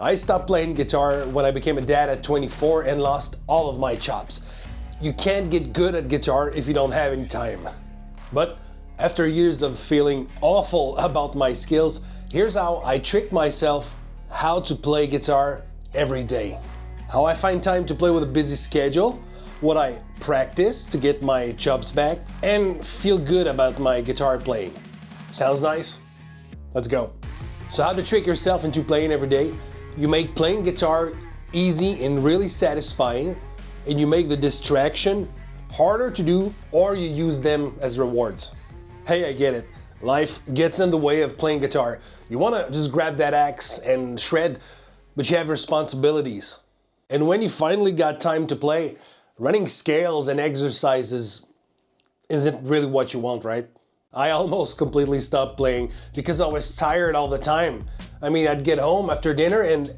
I stopped playing guitar when I became a dad at 24 and lost all of my chops. You can't get good at guitar if you don't have any time. But after years of feeling awful about my skills, here's how I trick myself how to play guitar every day. How I find time to play with a busy schedule, what I practice to get my chops back, and feel good about my guitar playing. Sounds nice? Let's go. So how to trick yourself into playing every day? You make playing guitar easy and really satisfying, and you make the distraction harder to do, or you use them as rewards. Hey, I get it. Life gets in the way of playing guitar. You want to just grab that axe and shred, but you have responsibilities. And when you finally got time to play, running scales and exercises isn't really what you want, right? I almost completely stopped playing because I was tired all the time. I mean, I'd get home after dinner and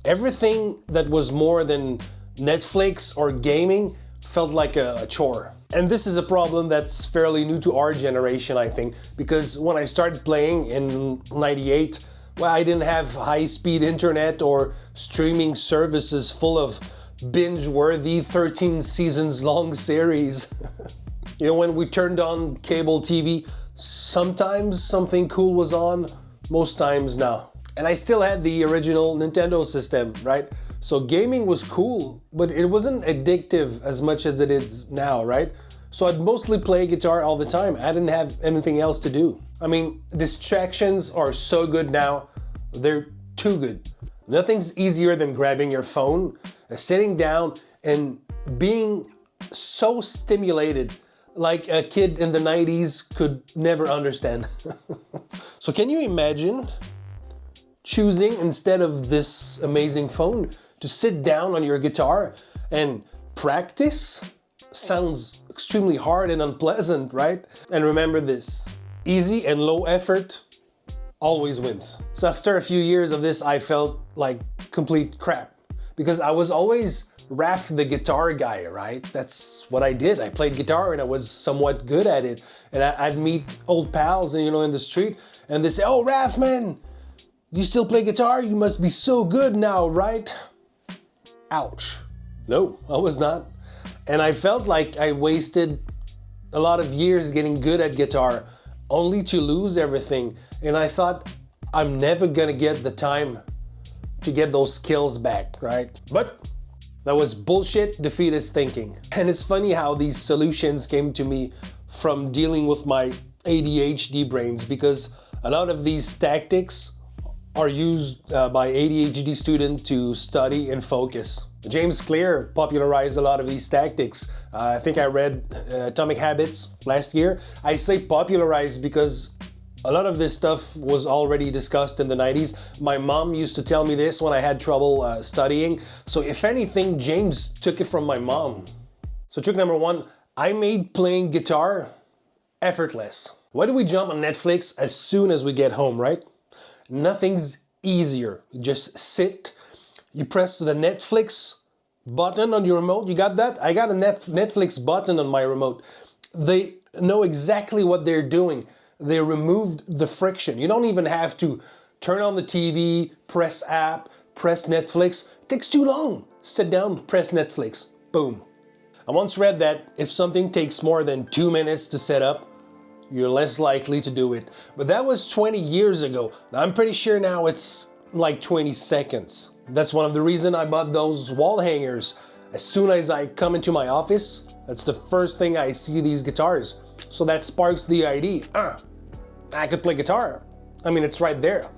everything that was more than Netflix or gaming felt like a chore. And this is a problem that's fairly new to our generation, I think, because when I started playing in '98, well, I didn't have high-speed internet or streaming services full of binge-worthy 13 seasons long series. You know, when we turned on cable TV, sometimes something cool was on, most times no. And I still had the original Nintendo system, right? So gaming was cool, but it wasn't addictive as much as it is now, right? So I'd mostly play guitar all the time. I didn't have anything else to do. I mean, distractions are so good now, they're too good. Nothing's easier than grabbing your phone, sitting down, and being so stimulated like a kid in the 90s could never understand. So can you imagine choosing, instead of this amazing phone, to sit down on your guitar and practice? Sounds extremely hard and unpleasant, right? And remember this, easy and low effort always wins. So after a few years of this, I felt like complete crap because I was always Raph the guitar guy, right? That's what I did. I played guitar and I was somewhat good at it. And I'd meet old pals, and in the street, and they say, "Oh, Raph, man, you still play guitar? You must be so good now, right?" Ouch. No, I was not. And I felt like I wasted a lot of years getting good at guitar only to lose everything. And I thought, I'm never gonna get the time to get those skills back, right? But that was bullshit, defeatist thinking. And it's funny how these solutions came to me from dealing with my ADHD brains, because a lot of these tactics are used by ADHD students to study and focus. James Clear popularized a lot of these tactics. I think I read Atomic Habits last year. I say popularized because a lot of this stuff was already discussed in the 90s. My mom used to tell me this when I had trouble studying. So if anything, James took it from my mom. So trick number one, I made playing guitar effortless. Why do we jump on Netflix as soon as we get home, right? Nothing's easier. You just sit, you press the Netflix button on your remote. You got that? I got a Netflix button on my remote. They know exactly what they're doing. They removed the friction. You don't even have to turn on the TV, press app, press Netflix. It takes too long. Sit down, press Netflix, boom. I once read that if something takes more than 2 minutes to set up, you're less likely to do it. But that was 20 years ago. I'm pretty sure now it's like 20 seconds. That's one of the reasons I bought those wall hangers. As soon as I come into my office, that's the first thing I see, these guitars. So that sparks the idea. I could play guitar. I mean, it's right there.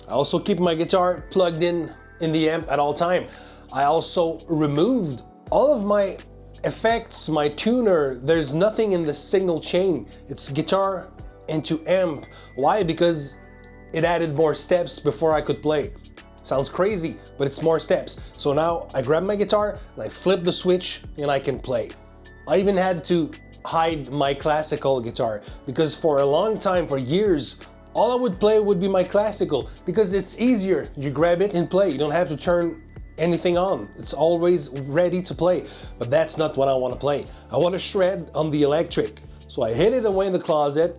I also keep my guitar plugged in the amp at all time. I also removed all of my effects, my tuner. There's nothing in the signal chain. It's guitar into amp. Why? Because it added more steps before I could play. Sounds crazy, but it's more steps. So now I grab my guitar and I flip the switch and I can play. I even had to hide my classical guitar because for a long time, for years, all I would play would be my classical because it's easier. You grab it and play. You don't have to turn anything on. It's always ready to play. But that's not what I want to play. I want to shred on the electric. So I hid it away in the closet.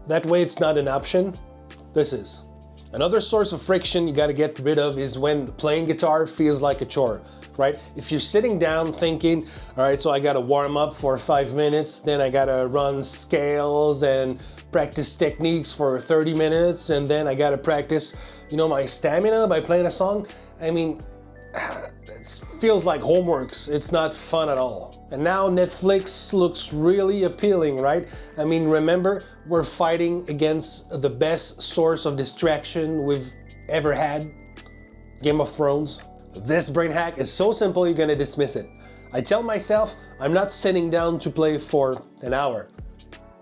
That way it's not an option. This is. Another source of friction you gotta get rid of is when playing guitar feels like a chore, right? If you're sitting down thinking, all right, so I gotta warm up for 5 minutes, then I gotta run scales and practice techniques for 30 minutes, and then I gotta practice, my stamina by playing a song. I mean, it feels like homeworks. It's not fun at all. And now Netflix looks really appealing, right? I mean, remember, we're fighting against the best source of distraction we've ever had, Game of Thrones. This brain hack is so simple you're gonna dismiss it. I tell myself I'm not sitting down to play for an hour.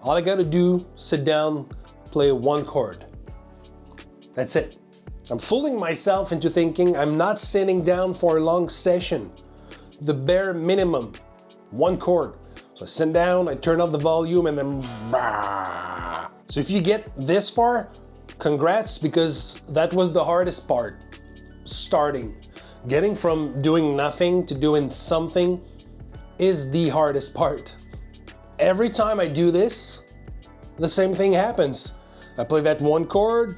All I gotta do, sit down, play one chord. That's it. I'm fooling myself into thinking I'm not sitting down for a long session. The bare minimum, one chord. So I sit down, I turn up the volume, and then bah. So if you get this far, congrats, because that was the hardest part. Starting. Getting from doing nothing to doing something is the hardest part. Every time I do this, the same thing happens. I play that one chord,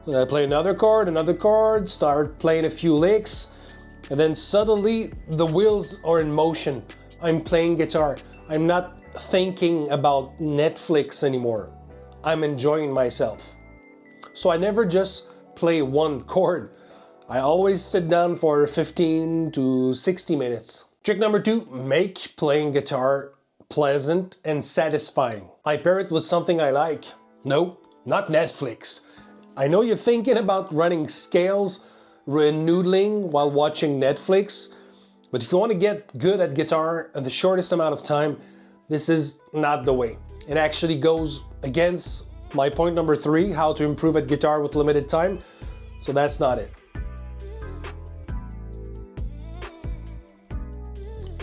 then I play another chord, start playing a few licks, and then suddenly the wheels are in motion. I'm playing guitar. I'm not thinking about Netflix anymore. I'm enjoying myself. So I never just play one chord. I always sit down for 15 to 60 minutes. Trick number 2, make playing guitar pleasant and satisfying. I pair it with something I like. No, not Netflix. I know you're thinking about running scales, noodling while watching Netflix, but if you want to get good at guitar in the shortest amount of time, this is not the way. It actually goes against my point number 3, how to improve at guitar with limited time, so that's not it.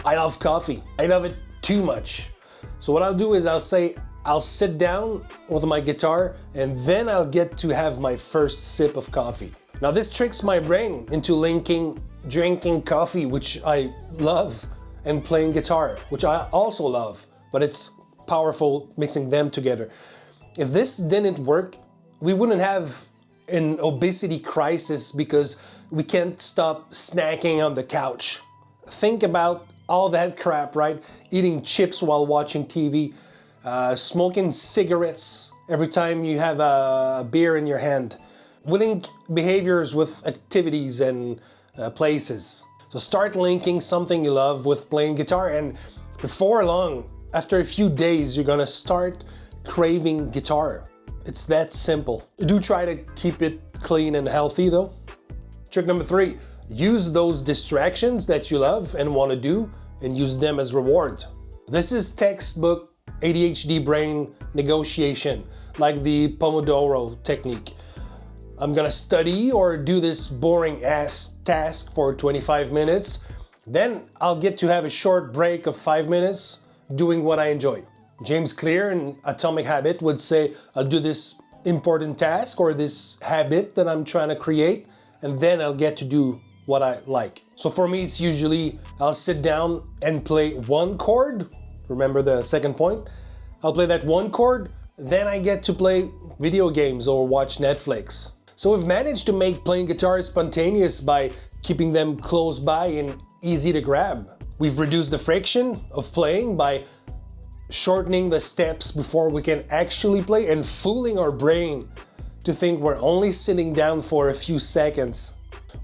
I love coffee. I love it too much. So what I'll do is I'll sit down with my guitar and then I'll get to have my first sip of coffee. Now this tricks my brain into linking drinking coffee, which I love, and playing guitar, which I also love, but it's powerful mixing them together. If this didn't work, we wouldn't have an obesity crisis because we can't stop snacking on the couch. Think about all that crap, right? Eating chips while watching TV, smoking cigarettes every time you have a beer in your hand. We link behaviors with activities and places. So start linking something you love with playing guitar, and before long, after a few days, you're gonna start craving guitar. It's that simple. Do try to keep it clean and healthy though. Trick number 3, use those distractions that you love and want to do and use them as reward. This is textbook ADHD brain negotiation, like the Pomodoro technique. I'm gonna study or do this boring ass task for 25 minutes, then I'll get to have a short break of 5 minutes doing what I enjoy. James Clear in Atomic Habit would say, I'll do this important task or this habit that I'm trying to create, and then I'll get to do what I like. So for me, it's usually I'll sit down and play one chord. Remember the second point? I'll play that one chord, then I get to play video games or watch Netflix. So we've managed to make playing guitar spontaneous by keeping them close by and easy to grab. We've reduced the friction of playing by shortening the steps before we can actually play and fooling our brain to think we're only sitting down for a few seconds.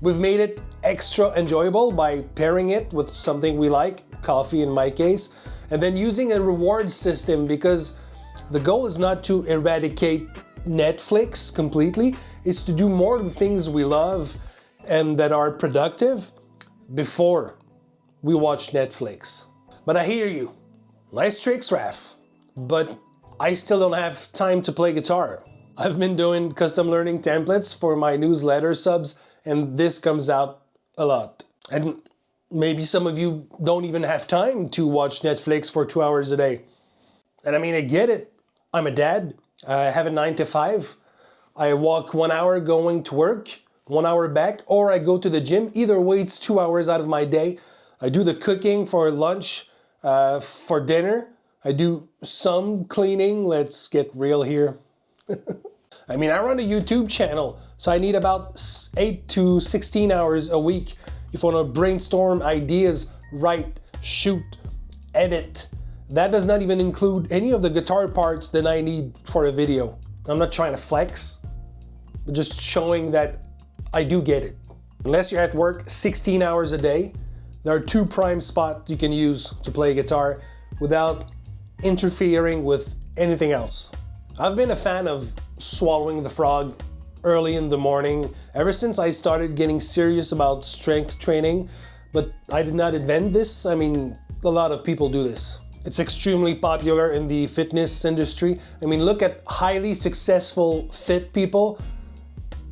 We've made it extra enjoyable by pairing it with something we like, coffee in my case, and then using a reward system, because the goal is not to eradicate Netflix completely, it's to do more of the things we love and that are productive before we watch Netflix. But I hear you. Nice tricks, Raph, but I still don't have time to play guitar. I've been doing custom learning templates for my newsletter subs, and this comes out a lot. And maybe some of you don't even have time to watch Netflix for 2 hours a day. And I mean, I get it. I'm a dad. I have a 9 to 5. I walk 1 hour going to work, 1 hour back, or I go to the gym. Either way, it's 2 hours out of my day. I do the cooking for lunch, for dinner. I do some cleaning. Let's get real here. I mean, I run a YouTube channel. So I need about 8 to 16 hours a week if I want to brainstorm ideas, write, shoot, edit. That does not even include any of the guitar parts that I need for a video. I'm not trying to flex, but just showing that I do get it. Unless you're at work 16 hours a day, there are 2 prime spots you can use to play guitar without interfering with anything else. I've been a fan of swallowing the frog early in the morning ever since I started getting serious about strength training, but I did not invent this. I mean, a lot of people do this. It's extremely popular in the fitness industry. I mean, look at highly successful fit people.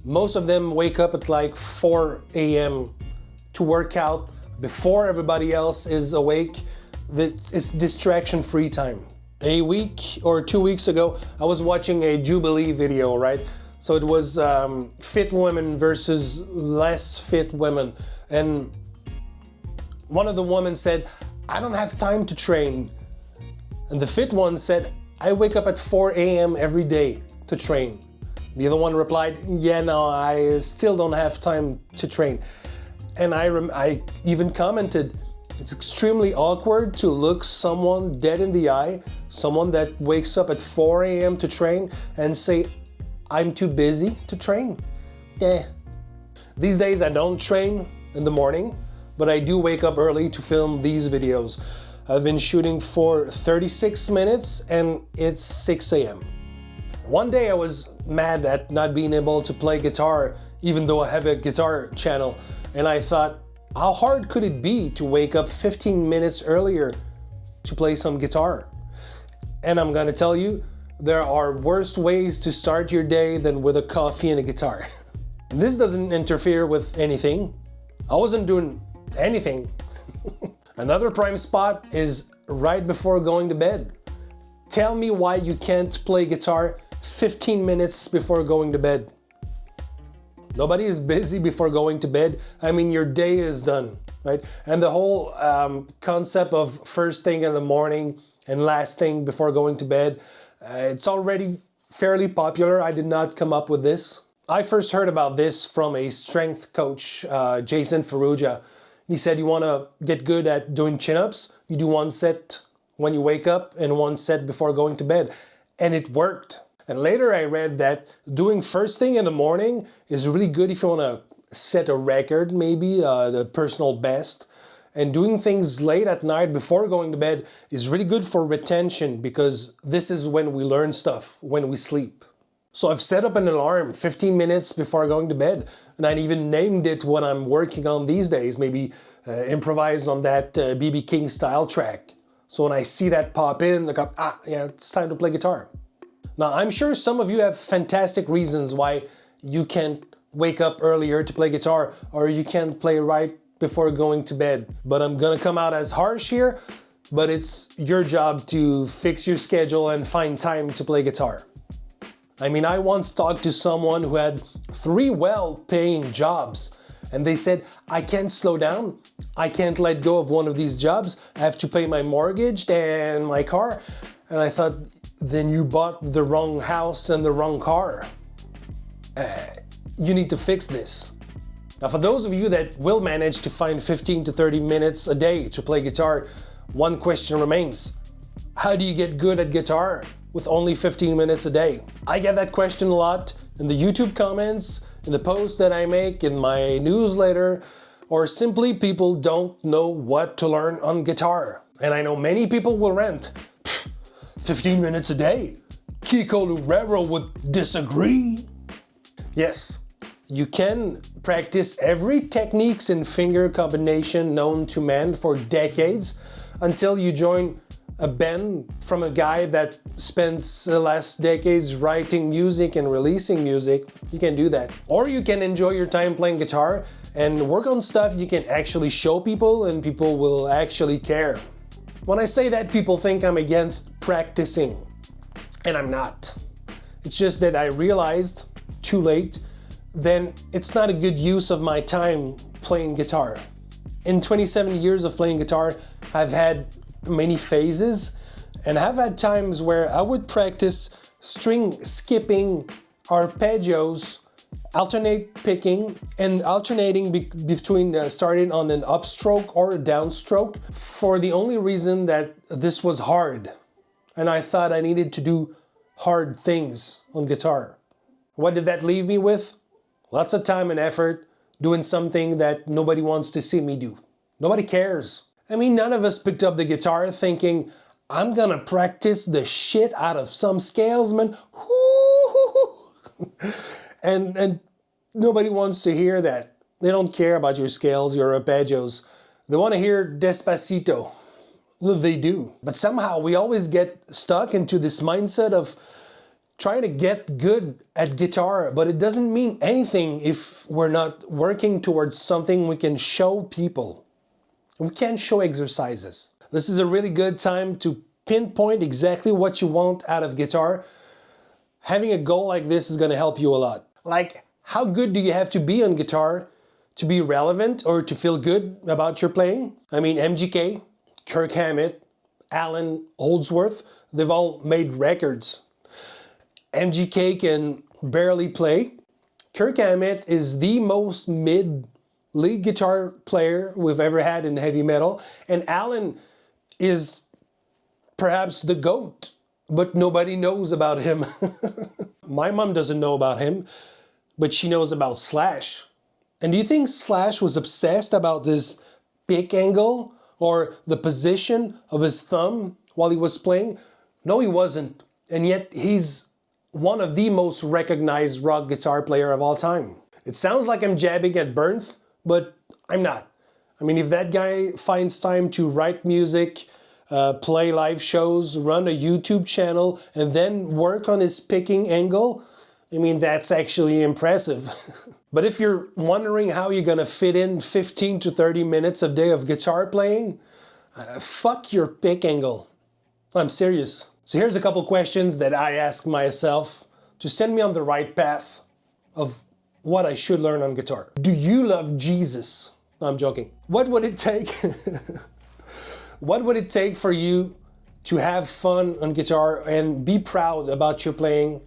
Most of them wake up at like 4 a.m. to work out before everybody else is awake. It's distraction-free time. A week or 2 weeks ago, I was watching a Jubilee video, right? So it was fit women versus less fit women. And one of the women said, I don't have time to train. And the fit one said, I wake up at 4 a.m. every day to train. The other one replied, yeah, no, I still don't have time to train. And I even commented, it's extremely awkward to look someone dead in the eye, someone that wakes up at 4 a.m. to train, and say, I'm too busy to train. Yeah. These days I don't train in the morning, but I do wake up early to film these videos. I've been shooting for 36 minutes and it's 6 a.m. One day I was mad at not being able to play guitar, even though I have a guitar channel, and I thought, how hard could it be to wake up 15 minutes earlier to play some guitar? And I'm gonna tell you, there are worse ways to start your day than with a coffee and a guitar. This doesn't interfere with anything. I wasn't doing anything. Another prime spot is right before going to bed. Tell me why you can't play guitar 15 minutes before going to bed. Nobody is busy before going to bed. I mean, your day is done, right? And the whole concept of first thing in the morning and last thing before going to bed, it's already fairly popular. I did not come up with this. I first heard about this from a strength coach, Jason Ferrugia. He said, you want to get good at doing chin-ups? You do 1 set when you wake up and 1 set before going to bed. And it worked. And later I read that doing first thing in the morning is really good if you want to set a record, maybe the personal best. And doing things late at night before going to bed is really good for retention, because this is when we learn stuff, when we sleep. So I've set up an alarm 15 minutes before going to bed, and I even named it what I'm working on these days, maybe improvise on that B.B. King style track. So when I see that pop in, I go, yeah, it's time to play guitar. Now, I'm sure some of you have fantastic reasons why you can't wake up earlier to play guitar, or you can't play right before going to bed. But I'm gonna come out as harsh here, but it's your job to fix your schedule and find time to play guitar. I mean, I once talked to someone who had 3 well-paying jobs, and they said, I can't slow down, I can't let go of one of these jobs, I have to pay my mortgage and my car. And I thought, then you bought the wrong house and the wrong car. You need to fix this. Now, for those of you that will manage to find 15 to 30 minutes a day to play guitar, one question remains. How do you get good at guitar with only 15 minutes a day? I get that question a lot in the YouTube comments, in the posts that I make, in my newsletter, or simply people don't know what to learn on guitar. And I know many people will rant, 15 minutes a day? Kiko Loureiro would disagree. Yes, you can practice every techniques and finger combination known to man for decades until you join a band from a guy that spends the last decades writing music and releasing music. You can do that. Or you can enjoy your time playing guitar and work on stuff you can actually show people and people will actually care. When I say that, people think I'm against practicing, and I'm not. It's just that I realized too late, then it's not a good use of my time playing guitar. In 27 years of playing guitar, I've had many phases, and I've had times where I would practice string skipping arpeggios alternate picking and alternating between starting on an upstroke or a downstroke for the only reason that this was hard. And I thought I needed to do hard things on guitar. What did that leave me with? Lots of time and effort doing something that nobody wants to see me do. Nobody cares. I mean, none of us picked up the guitar thinking, I'm gonna practice the shit out of some scales, man. And nobody wants to hear that. They don't care about your scales, your arpeggios. They want to hear Despacito. Well, they do. But somehow we always get stuck into this mindset of trying to get good at guitar, but it doesn't mean anything if we're not working towards something we can show people. We can't show exercises. This is a really good time to pinpoint exactly what you want out of guitar. Having a goal like this is going to help you a lot. Like, how good do you have to be on guitar to be relevant or to feel good about your playing? I mean, MGK, Kirk Hammett, Alan Holdsworth, they've all made records. MGK can barely play. Kirk Hammett is the most mid lead guitar player we've ever had in heavy metal. And Alan is perhaps the GOAT, but nobody knows about him. My mom doesn't know about him, but she knows about Slash. And do you think Slash was obsessed about this pick angle or the position of his thumb while he was playing? No, he wasn't. And yet he's one of the most recognized rock guitar player of all time. It sounds like I'm jabbing at Bernth, but I'm not. I mean, if that guy finds time to write music, play live shows, run a YouTube channel, and then work on his picking angle, I mean, that's actually impressive. But if you're wondering how you're gonna fit in 15 to 30 minutes a day of guitar playing, fuck your pick angle. I'm serious. So here's a couple questions that I ask myself to send me on the right path of what I should learn on guitar. Do you love Jesus? No, I'm joking. What would it take? What would it take for you to have fun on guitar and be proud about your playing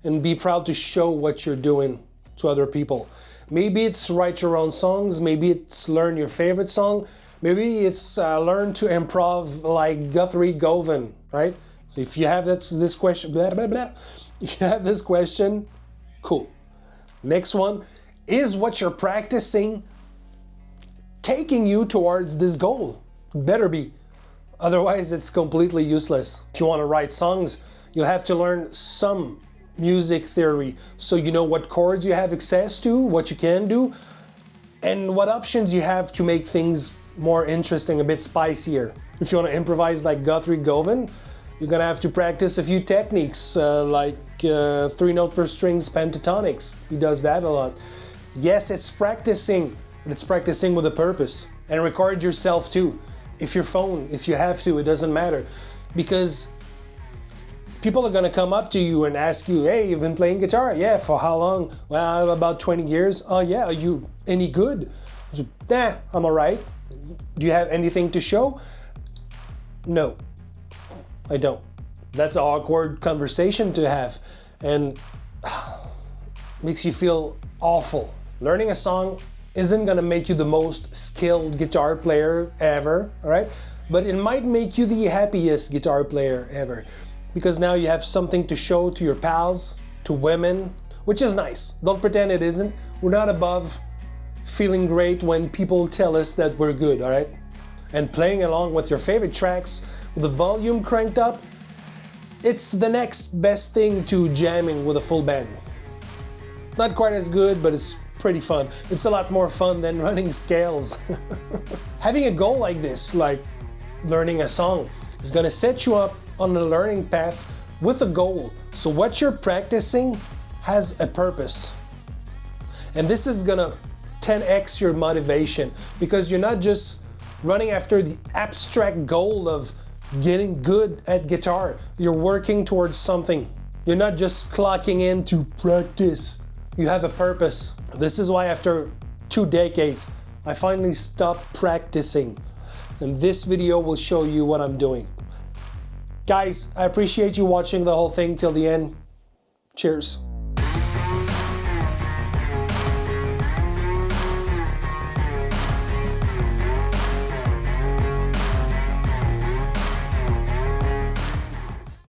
and be proud to show what you're doing to other people? Maybe it's write your own songs, maybe it's learn your favorite song, maybe it's learn to improv like Guthrie Govan, right? So if you have this question, blah, blah, blah. If you have this question, cool. Next one, is what you're practicing taking you towards this goal? Better be. Otherwise, it's completely useless. If you want to write songs, you'll have to learn some music theory so you know what chords you have access to, what you can do, and what options you have to make things more interesting, a bit spicier. If you want to improvise like Guthrie Govan, you're gonna have to practice a few techniques like 3-note per strings pentatonics. He does that a lot. Yes, it's practicing, but it's practicing with a purpose. And record yourself too. If your phone, if you have to, it doesn't matter. Because people are gonna come up to you and ask you, hey, you've been playing guitar? Yeah, for how long? Well, about 20 years. Oh yeah, are you any good? Nah, I'm all right. Do you have anything to show? No, I don't. That's an awkward conversation to have and makes you feel awful. Learning a song isn't gonna make you the most skilled guitar player ever, all right? But it might make you the happiest guitar player ever because now you have something to show to your pals, to women, which is nice. Don't pretend it isn't. We're not above feeling great when people tell us that we're good, all right? And playing along with your favorite tracks with the volume cranked up, it's the next best thing to jamming with a full band. Not quite as good, but it's pretty fun. It's a lot more fun than running scales. Having a goal like this, like learning a song, is gonna set you up on a learning path with a goal. So what you're practicing has a purpose. And this is gonna 10x your motivation because you're not just running after the abstract goal of getting good at guitar. You're working towards something. You're not just clocking in to practice. You have a purpose. This is why after 2 decades, I finally stopped practicing. And this video will show you what I'm doing. Guys, I appreciate you watching the whole thing till the end. Cheers.